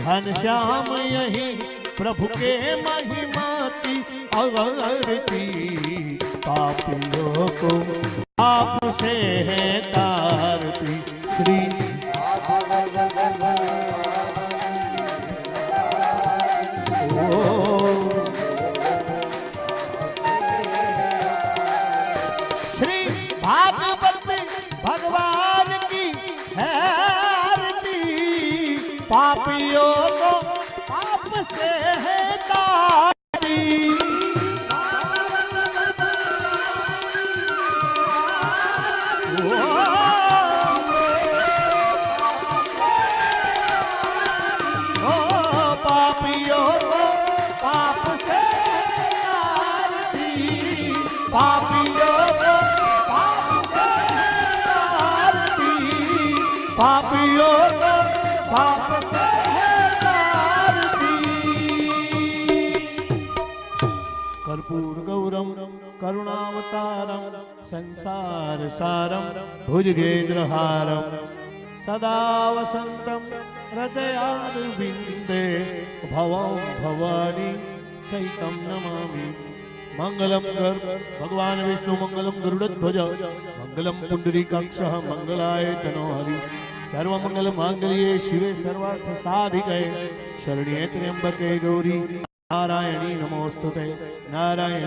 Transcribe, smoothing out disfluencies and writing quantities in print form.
घनश्याम यही प्रभु के महिमा की अवरती, पापियों को पाप से है तारती। श्री श्री भागवत भगवान की है आरती, पापियों को पाप से है तारती। पापियों को पाप से तारती, पापियों को पाप से तारती, पापियों को पाप से तारती। कर्पूर गौरम करुणावतारम संसार सारम भुजगेन्द्रहारम सदा वसंतम हृदयारविंदे भवं भवानी सहितं नमामि। मंगलम भगवान विष्णु मंगलम गरुड़ध्वज मंगलम पुंडरीकाक्षः मंगलाय तनोहरि सर्वमंगल मांगल्ये शिवे सर्वार्थ साधिके शरण्ये त्र्यंबके गौरी नारायणी नमोस्तुते। नारायण